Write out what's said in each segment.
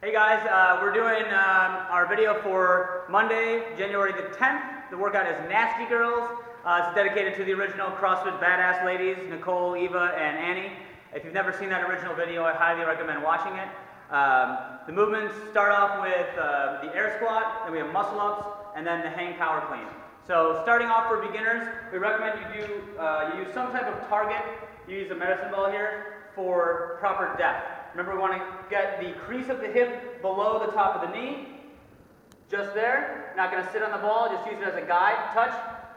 Hey guys, we're doing our video for Monday, January the 10th. The workout is Nasty Girls. It's dedicated to the original CrossFit badass ladies, Nicole, Eva, and Annie. If you've never seen that original video, I highly recommend watching it. The movements start off with the air squat, then we have muscle ups, and then the hang power clean. So starting off for beginners, we recommend you use some type of target. You use a medicine ball here for proper depth. Remember, we want to get the crease of the hip below the top of the knee. Just there. Not going to sit on the ball, just use it as a guide. Touch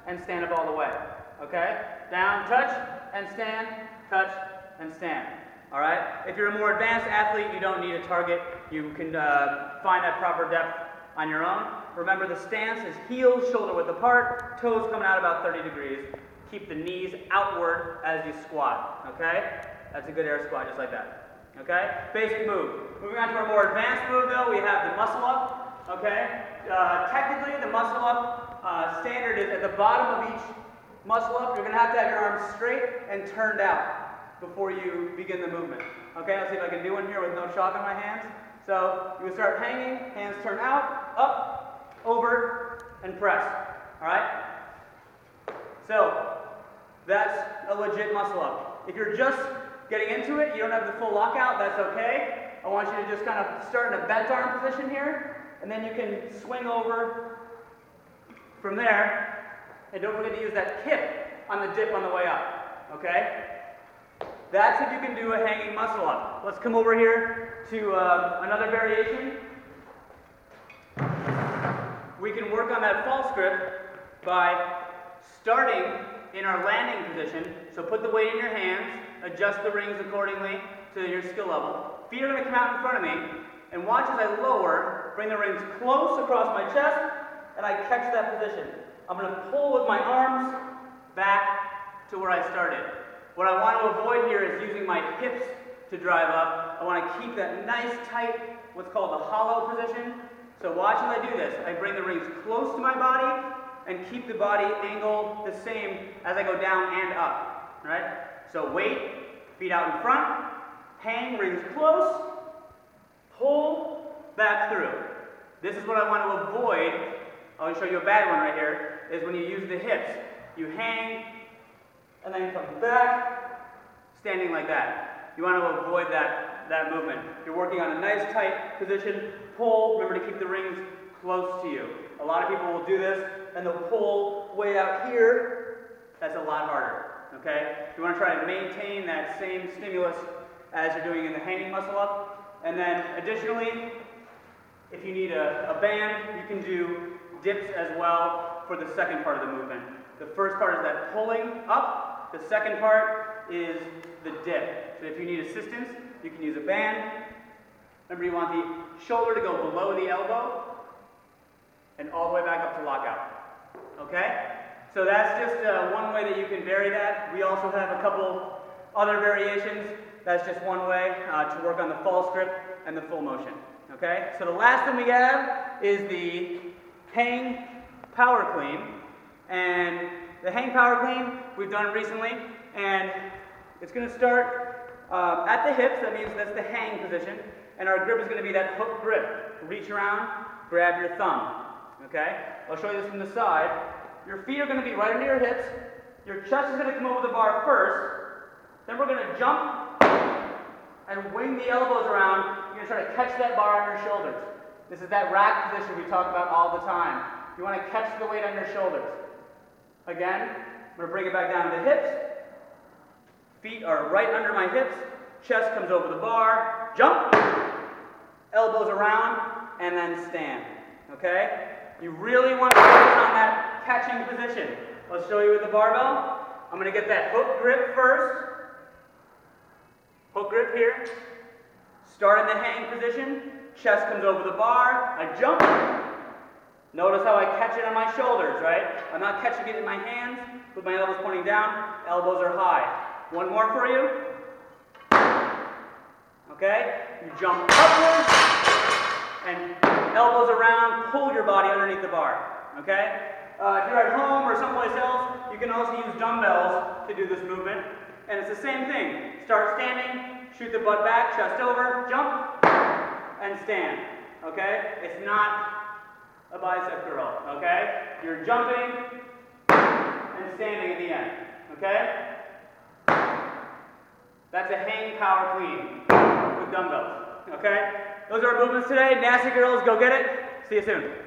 and stand up all the way. Okay? Down, touch and stand, touch and stand. Alright? If you're a more advanced athlete, you don't need a target. You can find that proper depth on your own. Remember, the stance is heels shoulder width apart, toes coming out about 30 degrees. Keep the knees outward as you squat. Okay? That's a good air squat, just like that. Okay? Basic move. Moving on to our more advanced move though, we have the muscle up. Okay? Technically, the muscle up standard is at the bottom of each muscle up. You're going to have your arms straight and turned out before you begin the movement. Okay? Let's see if I can do one here with no chalk on my hands. So, you would start hanging, hands turn out, up, over, and press. Alright? So, that's a legit muscle up. If you're just getting into it, you don't have the full lockout, that's okay. I want you to just kind of start in a bent arm position here, and then you can swing over from there, and don't forget to use that hip on the dip on the way up, okay? That's if you can do a hanging muscle up. Let's come over here to another variation. We can work on that false grip by starting in our landing position. So put the weight in your hands, adjust the rings accordingly to your skill level. Feet are going to come out in front of me, and watch as I lower, bring the rings close across my chest, and I catch that position. I'm going to pull with my arms back to where I started. What I want to avoid here is using my hips to drive up. I want to keep that nice, tight, what's called the hollow position. So watch as I do this. I bring the rings close to my body and keep the body angle the same as I go down and up. Right? So weight, feet out in front, hang, rings close, pull, back through. This is what I want to avoid. I'll show you a bad one right here, is when you use the hips. You hang, and then come back, standing like that. You want to avoid that movement. You're working on a nice tight position. Pull, remember to keep the rings close to you. A lot of people will do this, and they'll pull way out here. That's a lot harder. Okay? You want to try to maintain that same stimulus as you're doing in the hanging muscle up. And then additionally, if you need a band, you can do dips as well for the second part of the movement. The first part is that pulling up. The second part is the dip. So if you need assistance, you can use a band. Remember, you want the shoulder to go below the elbow and all the way back up to lockout. Okay? So that's just one way that you can vary that. We also have a couple other variations. That's just one way to work on the false grip and the full motion. Okay? So the last thing we have is the hang power clean. And the hang power clean we've done recently. And it's going to start at the hips. That means that's the hang position. And our grip is going to be that hook grip. Reach around, grab your thumb. Okay? I'll show you this from the side. Your feet are going to be right under your hips. Your chest is going to come over the bar first. Then we're going to jump and wing the elbows around. You're going to try to catch that bar on your shoulders. This is that rack position we talk about all the time. You want to catch the weight on your shoulders. Again, I'm going to bring it back down to the hips. Feet are right under my hips. Chest comes over the bar. Jump. Elbows around. And then stand. Okay? You really want to focus on that catching position. I'll show you with the barbell. I'm going to get that hook grip first. Hook grip here. Start in the hang position. Chest comes over the bar. I jump. Notice how I catch it on my shoulders, right? I'm not catching it in my hands with my elbows pointing down. Elbows are high. One more for you. Okay? You jump upwards and elbows around, pull your body underneath the bar. Okay? If you're at home or someplace else, you can also use dumbbells to do this movement. And it's the same thing. Start standing, shoot the butt back, chest over, jump, and stand, okay? It's not a bicep curl, okay? You're jumping and standing at the end, okay? That's a hang power clean with dumbbells, okay? Those are our movements today. Nasty girls, go get it. See you soon.